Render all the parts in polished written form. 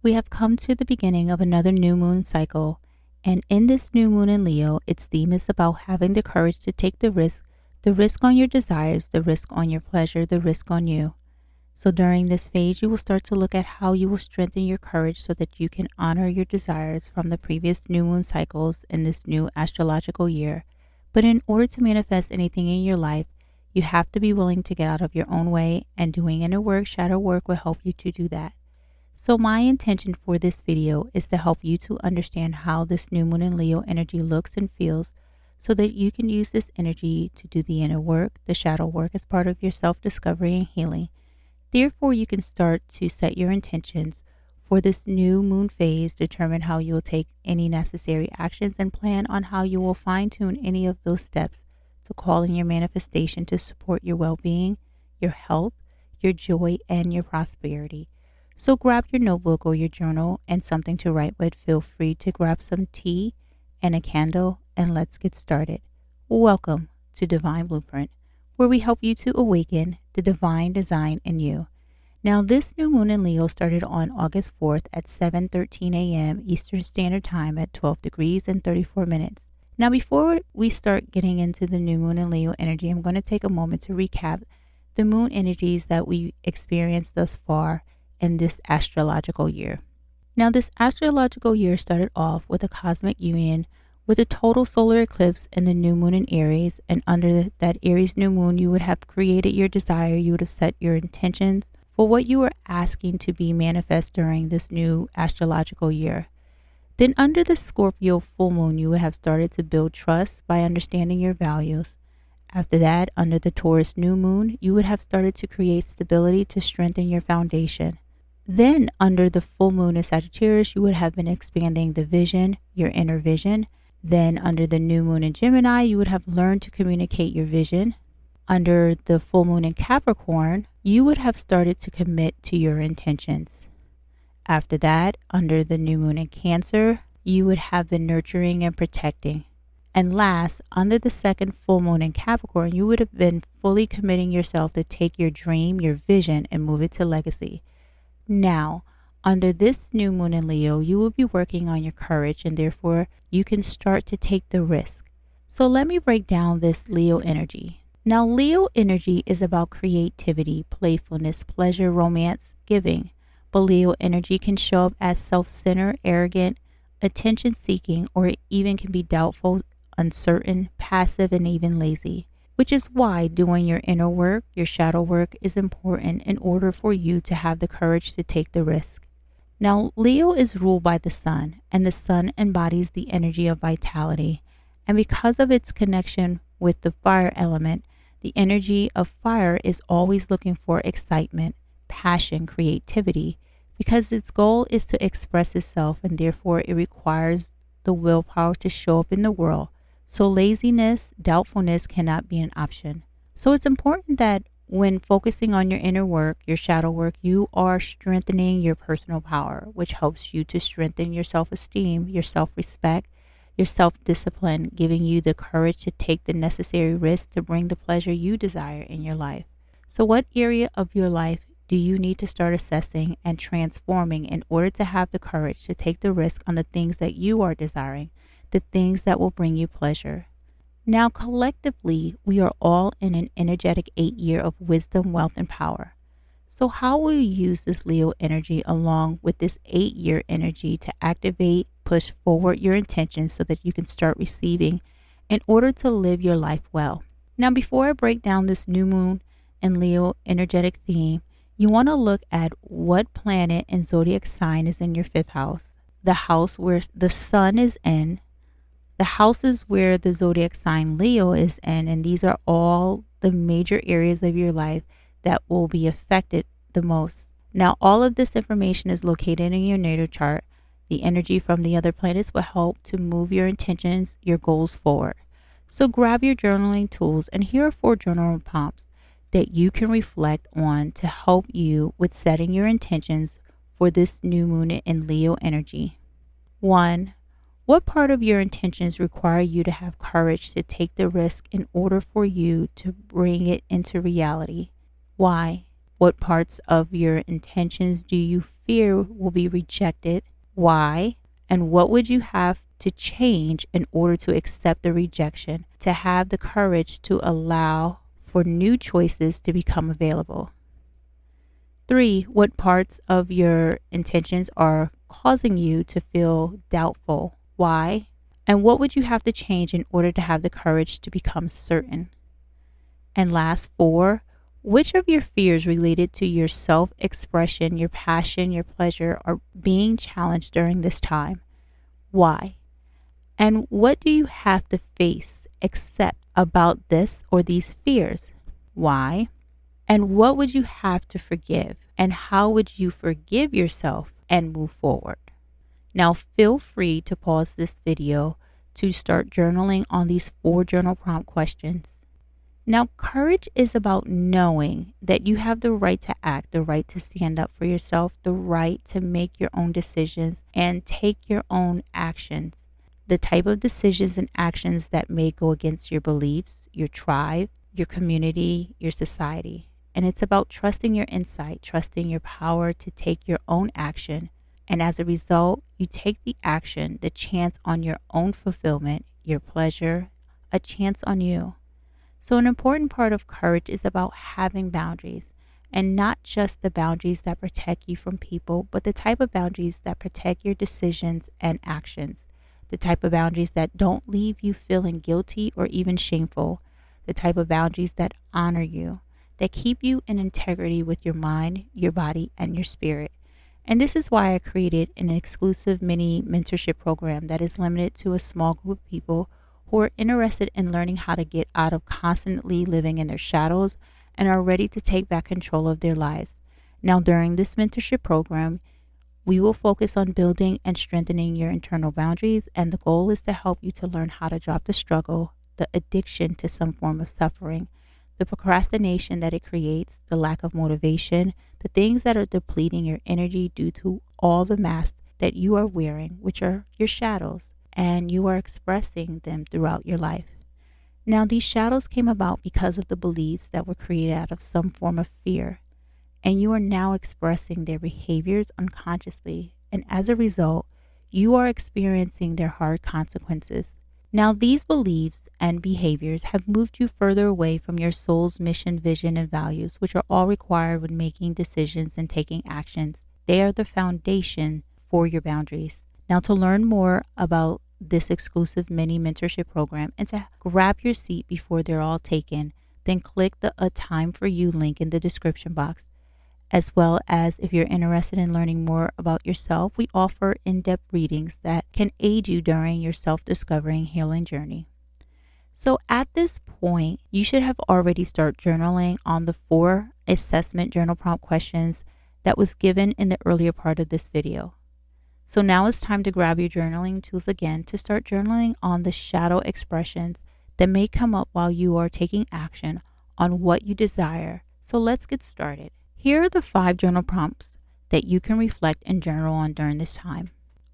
We have come to the beginning of another new moon cycle, and in this new moon in Leo, its theme is about having the courage to take the risk on your desires, the risk on your pleasure, the risk on you. So during this phase, you will start to look at how you will strengthen your courage so that you can honor your desires from the previous new moon cycles in this new astrological year. But in order to manifest anything in your life, you have to be willing to get out of your own way, and doing inner work, shadow work will help you to do that. So my intention for this video is to help you to understand how this new moon in Leo energy looks and feels so that you can use this energy to do the inner work, the shadow work as part of your self-discovery and healing. Therefore, you can start to set your intentions for this new moon phase, determine how you will take any necessary actions, and plan on how you will fine-tune any of those steps to call in your manifestation to support your well-being, your health, your joy, and your prosperity. So grab your notebook or your journal and something to write with. Feel free to grab some tea and a candle, and let's get started. Welcome to Dvn Bluprnt, where we help you to awaken the divine design in you. Now, this new moon in Leo started on August 4th at 7:13 a.m. Eastern Standard Time at 12 degrees and 34 minutes. Now, before we start getting into the new moon in Leo energy, I'm going to take a moment to recap the moon energies that we experienced thus far in this astrological year. Now, this astrological year started off with a cosmic union with a total solar eclipse and the new moon in Aries. And under that Aries new moon, you would have created your desire. You would have set your intentions for what you were asking to be manifest during this new astrological year. Then under the Scorpio full moon, you would have started to build trust by understanding your values. After that, under the Taurus new moon, you would have started to create stability to strengthen your foundation. Then under the full moon in Sagittarius, you would have been expanding the vision, your inner vision. Then under the new moon in Gemini, you would have learned to communicate your vision. Under the full moon in Capricorn, you would have started to commit to your intentions. After that, under the new moon in Cancer, you would have been nurturing and protecting. And last, under the second full moon in Capricorn, you would have been fully committing yourself to take your dream, your vision, and move it to legacy. Now, under this new moon in Leo, you will be working on your courage, and therefore you can start to take the risk. So let me break down this Leo energy. Now, Leo energy is about creativity, playfulness, pleasure, romance, giving. But Leo energy can show up as self-centered, arrogant, attention-seeking, or it even can be doubtful, uncertain, passive, and even lazy. Which is why doing your inner work, your shadow work, is important in order for you to have the courage to take the risk. Now, Leo is ruled by the sun, and the sun embodies the energy of vitality. And because of its connection with the fire element, the energy of fire is always looking for excitement, passion, creativity, because its goal is to express itself, and therefore it requires the willpower to show up in the world. So laziness, doubtfulness cannot be an option. So it's important that when focusing on your inner work, your shadow work, you are strengthening your personal power, which helps you to strengthen your self-esteem, your self-respect, your self-discipline, giving you the courage to take the necessary risks to bring the pleasure you desire in your life. So what area of your life do you need to start assessing and transforming in order to have the courage to take the risk on the things that you are desiring, the things that will bring you pleasure? Now, collectively, we are all in an energetic 8-year of wisdom, wealth, and power. So how will you use this Leo energy along with this 8-year energy to activate, push forward your intentions so that you can start receiving in order to live your life well? Now, before I break down this new moon and Leo energetic theme, you want to look at what planet and zodiac sign is in your 5th house, the house where the sun is in, the houses where the zodiac sign Leo is in, and these are all the major areas of your life that will be affected the most. Now, all of this information is located in your natal chart. The energy from the other planets will help to move your intentions, your goals forward. So grab your journaling tools, and here are 4 journal prompts that you can reflect on to help you with setting your intentions for this new moon in Leo energy. 1. What part of your intentions require you to have courage to take the risk in order for you to bring it into reality? Why? What parts of your intentions do you fear will be rejected? Why? And what would you have to change in order to accept the rejection, to have the courage to allow for new choices to become available? 3, what parts of your intentions are causing you to feel doubtful? Why? And what would you have to change in order to have the courage to become certain? And last, 4, which of your fears related to your self-expression, your passion, your pleasure are being challenged during this time? Why? And what do you have to face, accept about this or these fears? Why? And what would you have to forgive? And how would you forgive yourself and move forward? Now feel free to pause this video to start journaling on these 4 journal prompt questions. Now, courage is about knowing that you have the right to act, the right to stand up for yourself, the right to make your own decisions and take your own actions. The type of decisions and actions that may go against your beliefs, your tribe, your community, your society. And it's about trusting your insight, trusting your power to take your own action. And as a result, you take the action, the chance on your own fulfillment, your pleasure, a chance on you. So an important part of courage is about having boundaries, and not just the boundaries that protect you from people, but the type of boundaries that protect your decisions and actions, the type of boundaries that don't leave you feeling guilty or even shameful, the type of boundaries that honor you, that keep you in integrity with your mind, your body, and your spirit. And this is why I created an exclusive mini mentorship program that is limited to a small group of people who are interested in learning how to get out of constantly living in their shadows and are ready to take back control of their lives. Now, during this mentorship program, we will focus on building and strengthening your internal boundaries, and the goal is to help you to learn how to drop the struggle, the addiction to some form of suffering, the procrastination that it creates, the lack of motivation, the things that are depleting your energy due to all the masks that you are wearing, which are your shadows, and you are expressing them throughout your life. Now, these shadows came about because of the beliefs that were created out of some form of fear, and you are now expressing their behaviors unconsciously, and as a result, you are experiencing their hard consequences. Now, these beliefs and behaviors have moved you further away from your soul's mission, vision, and values, which are all required when making decisions and taking actions. They are the foundation for your boundaries. Now, to learn more about this exclusive mini mentorship program and to grab your seat before they're all taken, then click the A Time For You link in the description box. As well as if you're interested in learning more about yourself, we offer in-depth readings that can aid you during your self-discovery and healing journey. So at this point, you should have already started journaling on the 4 assessment journal prompt questions that was given in the earlier part of this video. So now it's time to grab your journaling tools again to start journaling on the shadow expressions that may come up while you are taking action on what you desire. So let's get started. Here are the 5 journal prompts that you can reflect and journal on during this time.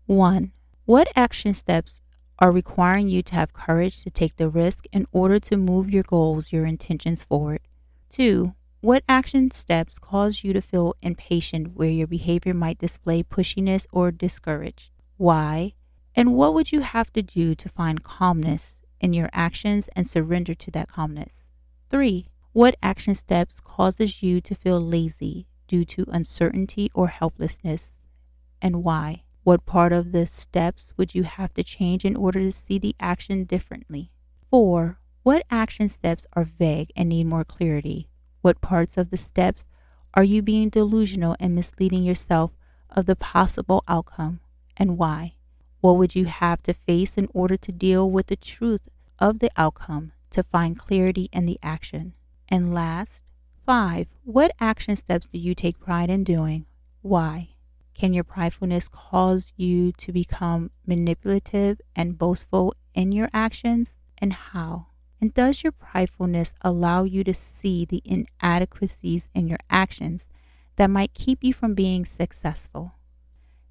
1. What action steps are requiring you to have courage to take the risk in order to move your goals, your intentions forward? 2. What action steps cause you to feel impatient where your behavior might display pushiness or discourage? Why? And what would you have to do to find calmness in your actions and surrender to that calmness? 3. What action steps causes you to feel lazy due to uncertainty or helplessness, and why? What part of the steps would you have to change in order to see the action differently? 4. What action steps are vague and need more clarity? What parts of the steps are you being delusional and misleading yourself of the possible outcome, and why? What would you have to face in order to deal with the truth of the outcome to find clarity in the action? And last, 5, what action steps do you take pride in doing? Why? Can your pridefulness cause you to become manipulative and boastful in your actions? And how? And does your pridefulness allow you to see the inadequacies in your actions that might keep you from being successful?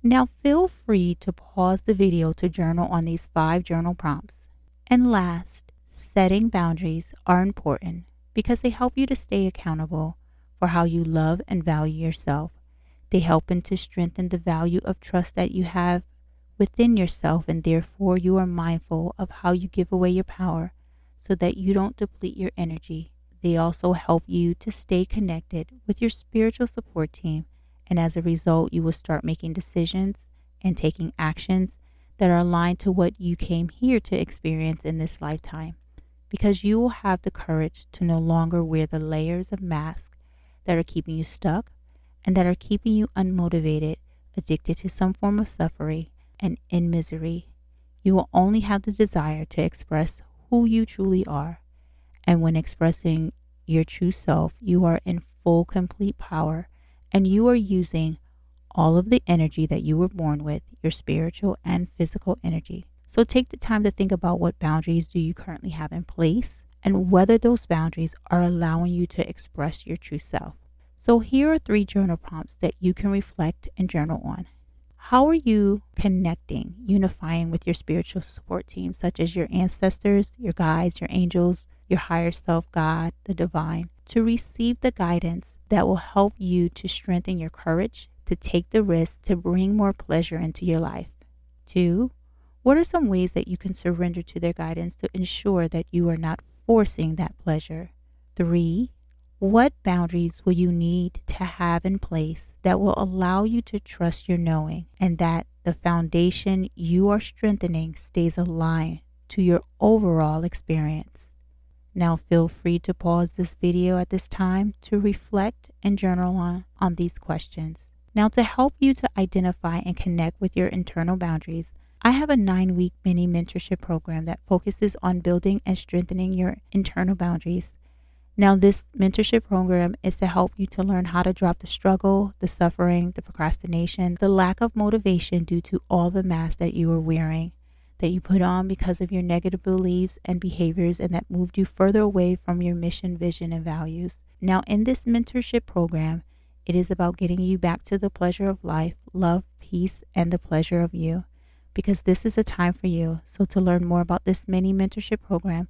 Now feel free to pause the video to journal on these 5 journal prompts. And last, setting boundaries are important because they help you to stay accountable for how you love and value yourself. They help to strengthen the value of trust that you have within yourself, and therefore you are mindful of how you give away your power so that you don't deplete your energy. They also help you to stay connected with your spiritual support team, and as a result, you will start making decisions and taking actions that are aligned to what you came here to experience in this lifetime, because you will have the courage to no longer wear the layers of masks that are keeping you stuck and that are keeping you unmotivated, addicted to some form of suffering, and in misery. You will only have the desire to express who you truly are. And when expressing your true self, you are in full, complete power, and you are using all of the energy that you were born with, your spiritual and physical energy. So take the time to think about what boundaries do you currently have in place and whether those boundaries are allowing you to express your true self. So here are 3 journal prompts that you can reflect and journal on. How are you connecting, unifying with your spiritual support team, such as your ancestors, your guides, your angels, your higher self, God, the divine, to receive the guidance that will help you to strengthen your courage, to take the risk, to bring more pleasure into your life? 2, what are some ways that you can surrender to their guidance to ensure that you are not forcing that pleasure? 3, what boundaries will you need to have in place that will allow you to trust your knowing and that the foundation you are strengthening stays aligned to your overall experience? Now feel free to pause this video at this time to reflect and journal on these questions. Now, to help you to identify and connect with your internal boundaries, I have a 9-week mini mentorship program that focuses on building and strengthening your internal boundaries. Now, this mentorship program is to help you to learn how to drop the struggle, the suffering, the procrastination, the lack of motivation due to all the masks that you are wearing, that you put on because of your negative beliefs and behaviors, and that moved you further away from your mission, vision, and values. Now, in this mentorship program, it is about getting you back to the pleasure of life, love, peace, and the pleasure of you, because this is a time for you. So to learn more about this mini mentorship program,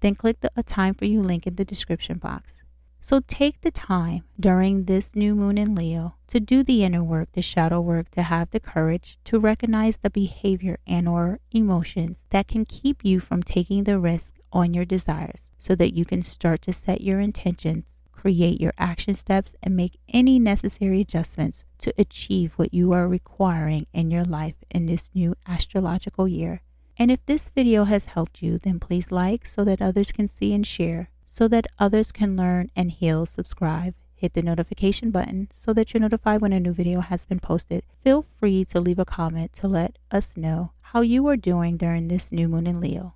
then click the A Time For You link in the description box. So take the time during this new moon in Leo to do the inner work, the shadow work, to have the courage to recognize the behavior and or emotions that can keep you from taking the risk on your desires, so that you can start to set your intentions, create your action steps, and make any necessary adjustments to achieve what you are requiring in your life in this new astrological year. And if this video has helped you, then please like so that others can see, and share so that others can learn and heal. Subscribe, hit the notification button so that you're notified when a new video has been posted. Feel free to leave a comment to let us know how you are doing during this new moon in Leo.